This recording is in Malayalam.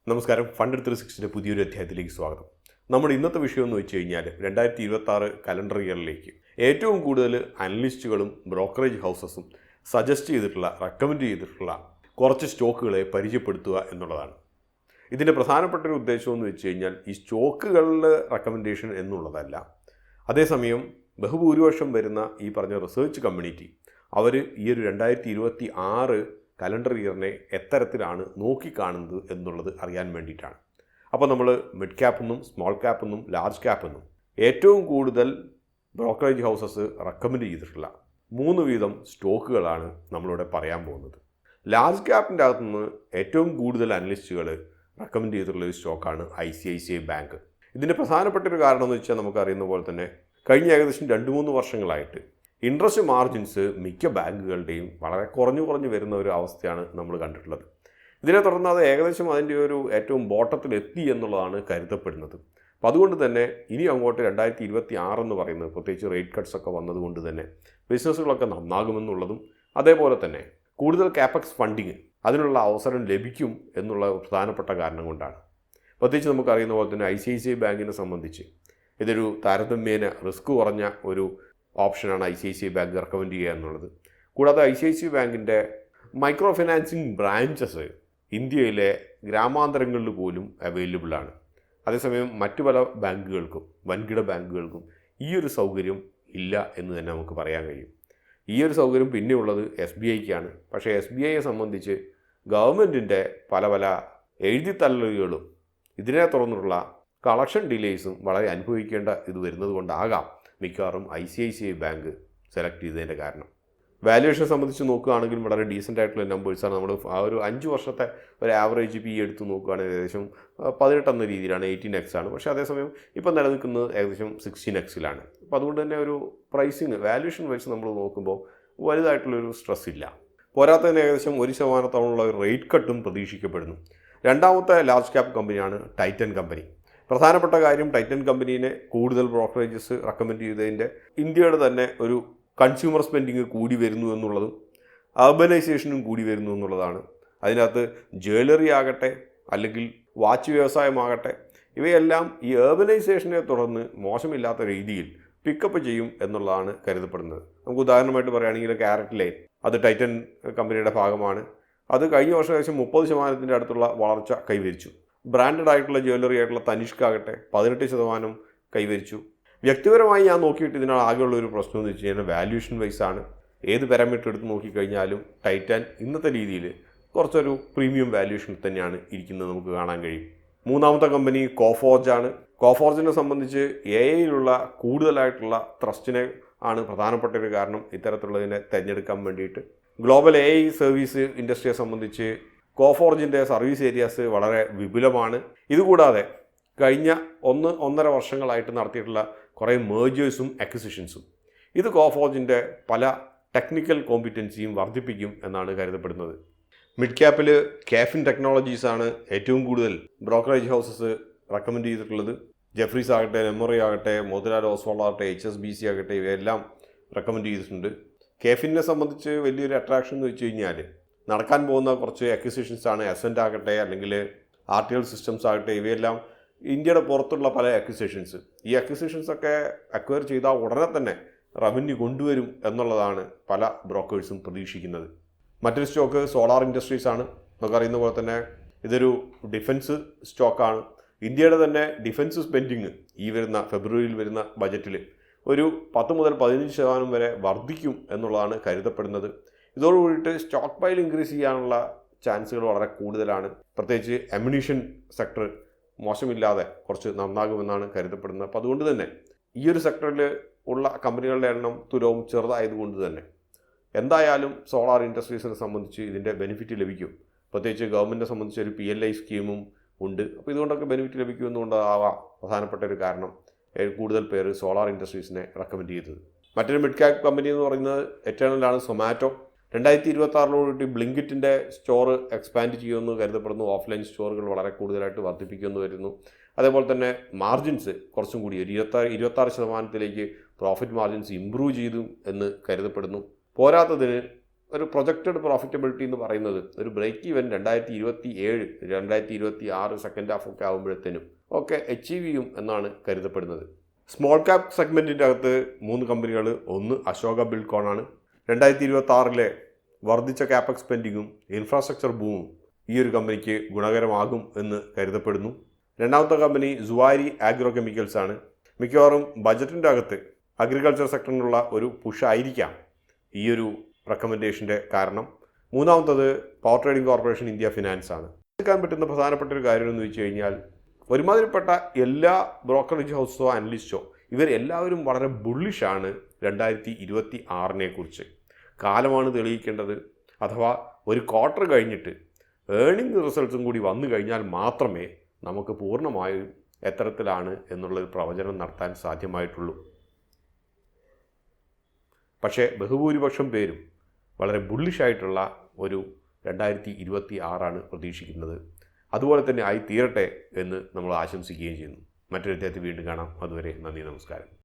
നമസ്കാരം. ഫണ്ട് 360 പുതിയൊരു അധ്യായത്തിലേക്ക് സ്വാഗതം. നമ്മുടെ ഇന്നത്തെ വിഷയം എന്ന് വെച്ച് കഴിഞ്ഞാൽ 2026 കലണ്ടർ ഇയറിലേക്ക് ഏറ്റവും കൂടുതൽ അനലിസ്റ്റുകളും ബ്രോക്കറേജ് ഹൗസസും റെക്കമെൻഡ് ചെയ്തിട്ടുള്ള കുറച്ച് സ്റ്റോക്കുകളെ പരിചയപ്പെടുത്തുക എന്നുള്ളതാണ്. ഇതിൻ്റെ പ്രധാനപ്പെട്ട ഒരു ഉദ്ദേശം എന്ന് വെച്ച് കഴിഞ്ഞാൽ ഈ സ്റ്റോക്കുകളുടെ റെക്കമെൻഡേഷൻ എന്നുള്ളതല്ല. അതേസമയം ബഹുഭൂരിപക്ഷം വരുന്ന ഈ പറഞ്ഞ റിസർച്ച് കമ്മ്യൂണിറ്റി അവർ ഈ ഒരു 2026 കലണ്ടർ ഇയറിനെ എത്തരത്തിലാണ് നോക്കിക്കാണുന്നത് എന്നുള്ളത് അറിയാൻ വേണ്ടിയിട്ടാണ്. അപ്പോൾ നമ്മൾ മിഡ് ക്യാപ്പ് എന്നും സ്മോൾ ക്യാപ്പ് എന്നും ലാർജ് ക്യാപ്പ് എന്നും ഏറ്റവും കൂടുതൽ ബ്രോക്കറേജ് ഹൗസസ് റെക്കമെൻഡ് ചെയ്തിട്ടുള്ള 3 വീതം സ്റ്റോക്കുകളാണ് നമ്മളിവിടെ പറയാൻ പോകുന്നത്. ലാർജ് ക്യാപ്പിൻ്റെ അകത്തുനിന്ന് ഏറ്റവും കൂടുതൽ അനലിസ്റ്റുകൾ റെക്കമെൻഡ് ചെയ്തിട്ടുള്ള ഒരു സ്റ്റോക്കാണ് ICICI ബാങ്ക്. ഇതിൻ്റെ പ്രധാനപ്പെട്ട ഒരു കാരണം എന്ന് വെച്ചാൽ നമുക്കറിയുന്ന പോലെ തന്നെ കഴിഞ്ഞ ഏകദേശം 2-3 വർഷങ്ങളായിട്ട് ഇൻട്രസ്റ്റ് മാർജിൻസ് മിക്ക ബാങ്കുകളുടെയും വളരെ കുറഞ്ഞു വരുന്ന ഒരു അവസ്ഥയാണ് നമ്മൾ കണ്ടിട്ടുള്ളത്. ഇതിനെ തുടർന്ന് അത് ഏകദേശം അതിൻ്റെ ഒരു ഏറ്റവും ബോട്ടത്തിലെത്തി എന്നുള്ളതാണ് കരുതപ്പെടുന്നത്. അപ്പോൾ അതുകൊണ്ട് തന്നെ ഇനി അങ്ങോട്ട് 2026 എന്ന് പറയുന്നത് പ്രത്യേകിച്ച് റേറ്റ് കട്ട്സ് ഒക്കെ വന്നതുകൊണ്ട് തന്നെ ബിസിനസ്സുകളൊക്കെ നന്നാകുമെന്നുള്ളതും അതേപോലെ തന്നെ കൂടുതൽ ക്യാപെക്സ് ഫണ്ടിങ് അതിനുള്ള അവസരം ലഭിക്കും എന്നുള്ള പ്രധാനപ്പെട്ട കാരണം കൊണ്ടാണ്. പ്രത്യേകിച്ച് നമുക്കറിയുന്ന പോലെ തന്നെ ICICI ബാങ്കിനെ സംബന്ധിച്ച് ഇതൊരു താരതമ്യേന റിസ്ക് കുറഞ്ഞ ഒരു ഓപ്ഷനാണ് ICICI ബാങ്ക് റെക്കമെൻഡ് ചെയ്യുക എന്നുള്ളത്. കൂടാതെ ICICI ബാങ്കിൻ്റെ മൈക്രോ ഫിനാൻസിങ് ബ്രാഞ്ചസ് ഇന്ത്യയിലെ ഗ്രാമാന്തരങ്ങളിൽ പോലും അവൈലബിൾ ആണ്. അതേസമയം മറ്റു പല ബാങ്കുകൾക്കും വൻകിട ബാങ്കുകൾക്കും ഈ ഒരു സൗകര്യം ഇല്ല എന്ന് തന്നെ നമുക്ക് പറയാൻ കഴിയും. ഈ ഒരു സൗകര്യം പിന്നെ ഉള്ളത് SBIക്കാണ്. പക്ഷേ SBIയെ സംബന്ധിച്ച് ഗവൺമെൻറ്റിൻ്റെ പല എഴുതിത്തള്ളലുകളും ഇതിനെ തുടർന്നുള്ള കളക്ഷൻ ഡിലേസും വളരെ അനുഭവിക്കേണ്ട ഇത് വരുന്നത് കൊണ്ടാകാം മിക്കവാറും ICICI ബാങ്ക് സെലക്ട് ചെയ്തതിൻ്റെ കാരണം. വാല്യുവേഷൻ സംബന്ധിച്ച് നോക്കുകയാണെങ്കിൽ വളരെ ഡീസൻ്റ് ആയിട്ടുള്ള നമ്പേഴ്സാണ്. നമ്മൾ ആ ഒരു 5 വർഷത്തെ ഒരു ആവറേജ് PE എടുത്ത് നോക്കുകയാണെങ്കിൽ ഏകദേശം 18 എന്ന രീതിയിലാണ്, 18x ആണ്. പക്ഷേ അതേസമയം ഇപ്പോൾ നിലനിൽക്കുന്നത് ഏകദേശം 16xലാണ്. അപ്പോൾ അതുകൊണ്ട് തന്നെ ഒരു പ്രൈസിങ് വാല്യുവേഷൻ വെച്ച് നമ്മൾ നോക്കുമ്പോൾ വലുതായിട്ടുള്ളൊരു സ്ട്രെസ് ഇല്ല. പോരാത്തതിന് ഏകദേശം 1% ഒരു റേറ്റ് കട്ടും പ്രതീക്ഷിക്കപ്പെടുന്നു. രണ്ടാമത്തെ ലാർജ് ക്യാപ്പ് കമ്പനിയാണ് ടൈറ്റൻ കമ്പനി. പ്രധാനപ്പെട്ട കാര്യം ടൈറ്റൻ കമ്പനീനെ കൂടുതൽ ബ്രോക്കറേജസ് റെക്കമെൻഡ് ചെയ്തതിൻ്റെ ഇന്ത്യയുടെ തന്നെ ഒരു കൺസ്യൂമർ സ്പെൻഡിങ് കൂടി വരുന്നു എന്നുള്ളതും അർബനൈസേഷനും കൂടി വരുന്നു എന്നുള്ളതാണ്. അതിനകത്ത് ജ്വല്ലറി ആകട്ടെ അല്ലെങ്കിൽ വാച്ച് വ്യവസായമാകട്ടെ ഇവയെല്ലാം ഈ അർബനൈസേഷനെ തുടർന്ന് മോശമില്ലാത്ത രീതിയിൽ പിക്കപ്പ് ചെയ്യും എന്നുള്ളതാണ് കരുതപ്പെടുന്നത്. നമുക്ക് ഉദാഹരണമായിട്ട് പറയുകയാണെങ്കിൽ കാരറ്റ് ലൈൻ അത് ടൈറ്റൻ കമ്പനിയുടെ ഭാഗമാണ്. അത് കഴിഞ്ഞ വർഷം ഏകദേശം 30% അടുത്തുള്ള വളർച്ച കൈവരിച്ചു. ബ്രാൻഡഡ് ആയിട്ടുള്ള ജ്വല്ലറി ആയിട്ടുള്ള തനിഷ്ക് ആകട്ടെ 18% കൈവരിച്ചു. വ്യക്തിപരമായി ഞാൻ നോക്കിയിട്ട് ഇതിനാണ് ആകെയുള്ള ഒരു പ്രശ്നം എന്ന് വെച്ച് കഴിഞ്ഞാൽ വാല്യൂഷൻ വൈസാണ്. ഏത് പാരാമീറ്റർ എടുത്ത് നോക്കിക്കഴിഞ്ഞാലും ടൈറ്റാൻ ഇന്നത്തെ രീതിയിൽ കുറച്ചൊരു പ്രീമിയം വാല്യൂഷൻ തന്നെയാണ് ഇരിക്കുന്നത് നമുക്ക് കാണാൻ കഴിയും. മൂന്നാമത്തെ കമ്പനി കോഫോർജ് ആണ്. കോഫോർജിനെ സംബന്ധിച്ച് AIയിലുള്ള കൂടുതലായിട്ടുള്ള ട്രസ്റ്റിനെ ആണ് പ്രധാനപ്പെട്ട ഒരു കാരണം ഇത്തരത്തിലുള്ളതിനെ തിരഞ്ഞെടുക്കാൻ വേണ്ടിയിട്ട്. ഗ്ലോബൽ AI സർവീസ് ഇൻഡസ്ട്രിയെ സംബന്ധിച്ച് കോഫോർജിൻ്റെ സർവീസ് ഏരിയാസ് വളരെ വിപുലമാണ്. ഇതുകൂടാതെ കഴിഞ്ഞ 1-1.5 വർഷങ്ങളായിട്ട് നടത്തിയിട്ടുള്ള കുറേ മേജേഴ്സും അക്വിസിഷൻസും ഇത് കോഫോർജിൻ്റെ പല ടെക്നിക്കൽ കോമ്പിറ്റൻസിയും വർദ്ധിപ്പിക്കും എന്നാണ് കരുതപ്പെടുന്നത്. മിഡ് ക്യാപ്പിൽ കാഫിൻ ടെക്നോളജീസാണ് ഏറ്റവും കൂടുതൽ ബ്രോക്കറേജ് ഹൗസസ് റെക്കമെൻഡ് ചെയ്തിട്ടുള്ളത്. ജെഫ്രീസ് ആകട്ടെ, നെമ്മറി ആകട്ടെ, മോത്തിലാൽ ഓസ്വാൾ ആകട്ടെ, HSBC ആകട്ടെ ഇവയെല്ലാം റെക്കമെൻഡ് ചെയ്തിട്ടുണ്ട്. കാഫിനെ സംബന്ധിച്ച് വലിയൊരു അട്രാക്ഷൻ എന്ന് വെച്ച് കഴിഞ്ഞാൽ നടക്കാൻ പോകുന്ന കുറച്ച് അക്വിസിഷൻസാണ്. എസെൻ്റ് ആകട്ടെ അല്ലെങ്കിൽ RTL സിസ്റ്റംസ് ആകട്ടെ ഇവയെല്ലാം ഇന്ത്യയുടെ പുറത്തുള്ള പല അക്വിസിഷൻസ്. ഈ അക്വിസിഷൻസൊക്കെ അക്വയർ ചെയ്താൽ ഉടനെ തന്നെ റവന്യൂ കൊണ്ടുവരും എന്നുള്ളതാണ് പല ബ്രോക്കേഴ്സും പ്രതീക്ഷിക്കുന്നത്. മറ്റൊരു സ്റ്റോക്ക് സോളാർ ഇൻഡസ്ട്രീസ് ആണ്. നമുക്കറിയുന്ന പോലെ തന്നെ ഇതൊരു ഡിഫൻസ് സ്റ്റോക്കാണ്. ഇന്ത്യയുടെ തന്നെ ഡിഫൻസ് സ്പെൻഡിങ് ഈ വരുന്ന ഫെബ്രുവരിയിൽ വരുന്ന ബജറ്റിൽ ഒരു 10 മുതൽ 15% വരെ വർദ്ധിക്കും എന്നുള്ളതാണ് കരുതപ്പെടുന്നത്. ഇതോടുകൂടിയിട്ട് സ്റ്റോക്ക് പൈൽ ഇൻക്രീസ് ചെയ്യാനുള്ള ചാൻസുകൾ വളരെ കൂടുതലാണ്. പ്രത്യേകിച്ച് അമ്യൂണിഷൻ സെക്ടർ മോശമില്ലാതെ കുറച്ച് നന്നാകുമെന്നാണ് കരുതപ്പെടുന്നത്. അപ്പോൾ അതുകൊണ്ട് തന്നെ ഈ ഒരു സെക്ടറിൽ ഉള്ള കമ്പനികളുടെ എണ്ണം തുലവും ചെറുതായതുകൊണ്ട് തന്നെ എന്തായാലും സോളാർ ഇൻഡസ്ട്രീസിനെ സംബന്ധിച്ച് ഇതിൻ്റെ ബെനിഫിറ്റ് ലഭിക്കും. പ്രത്യേകിച്ച് ഗവൺമെൻറ്റിനെ സംബന്ധിച്ച് ഒരു PLI സ്കീമും ഉണ്ട്. അപ്പോൾ ഇതുകൊണ്ടൊക്കെ ബെനിഫിറ്റ് ലഭിക്കുമെന്നുകൊണ്ടാവാം പ്രധാനപ്പെട്ട ഒരു കാരണം കൂടുതൽ പേര് സോളാർ ഇൻഡസ്ട്രീസിനെ റെക്കമെൻഡ് ചെയ്തത്. മറ്റൊരു മിഡ് ക്യാപ്പ് കമ്പനി എന്ന് പറയുന്നത് എറ്റേണലാണ് സൊമാറ്റോ. 2026 ബ്ലിങ്കിറ്റിൻ്റെ സ്റ്റോർ എക്സ്പാൻഡ് ചെയ്യുമെന്ന് കരുതപ്പെടുന്നു. ഓഫ്ലൈൻ സ്റ്റോറുകൾ വളരെ കൂടുതലായിട്ട് വർദ്ധിപ്പിക്കുമെന്ന് വരുന്നു. അതേപോലെ തന്നെ മാർജിൻസ് കുറച്ചും കൂടി ഒരു 26% പ്രോഫിറ്റ് മാർജിൻസ് ഇമ്പ്രൂവ് ചെയ്തു എന്ന് കരുതപ്പെടുന്നു. പോരാത്തതിന് ഒരു പ്രൊജക്റ്റഡ് പ്രോഫിറ്റബിലിറ്റി എന്ന് പറയുന്നത് ഒരു ബ്രേക്ക് ഈവൻ 2027 2026 സെക്കൻഡ് ഹാഫ് ഒക്കെ ആകുമ്പോഴത്തേനും ഒക്കെ അച്ചീവ് ചെയ്യും എന്നാണ് കരുതപ്പെടുന്നത്. സ്മോൾ ക്യാപ് സെഗ്മെൻറ്റിൻ്റെ അകത്ത് 3 കമ്പനികൾ, ഒന്ന് അശോക ബിൽഡ്കോൺ ആണ്. 2026 വർദ്ധിച്ച ക്യാപെക്സ് സ്പെൻഡിങ്ങും ഇൻഫ്രാസ്ട്രക്ചർ ബൂമും ഈ ഒരു കമ്പനിക്ക് ഗുണകരമാകും എന്ന് കരുതപ്പെടുന്നു. രണ്ടാമത്തെ കമ്പനി സുവാരി ആഗ്രോ കെമിക്കൽസ് ആണ്. മിക്കവാറും ബജറ്റിൻ്റെ അകത്ത് അഗ്രികൾച്ചർ സെക്ടറിനുള്ള ഒരു പുഷായിരിക്കാം ഈ ഒരു റെക്കമെൻഡേഷൻ്റെ കാരണം. മൂന്നാമത്തത് power trading corporation India finance ആണ്. എടുക്കാൻ പറ്റുന്ന പ്രധാനപ്പെട്ട ഒരു കാര്യം എന്ന് വെച്ച് കഴിഞ്ഞാൽ ഒരുമാതിരിപ്പെട്ട എല്ലാ ബ്രോക്കറേജ് ഹൗസോ അനലിസ്റ്റോ ഇവരെല്ലാവരും വളരെ ബുള്ളിഷാണ് 2026 കുറിച്ച്. കാലമാണ് തെളിയിക്കേണ്ടത്. അഥവാ ഒരു ക്വാർട്ടർ കഴിഞ്ഞിട്ട് ഏർണിംഗ് റിസൾട്ട്സും കൂടി വന്നു കഴിഞ്ഞാൽ മാത്രമേ നമുക്ക് പൂർണ്ണമായും എത്തരത്തിലാണ് എന്നുള്ളൊരു പ്രവചനം നടത്താൻ സാധ്യമായിട്ടുള്ളൂ. പക്ഷേ ബഹുഭൂരിപക്ഷം പേരും വളരെ ബുള്ളിഷായിട്ടുള്ള ഒരു 2026 പ്രതീക്ഷിക്കുന്നത്. അതുപോലെ തന്നെ ആയി തീരട്ടെ എന്ന് നമ്മൾ ആശംസിക്കുകയും ചെയ്യുന്നു. മറ്റൊരു അധ്യായത്തിൽ വീണ്ടും കാണാം. അതുവരെ നന്ദി, നമസ്കാരം.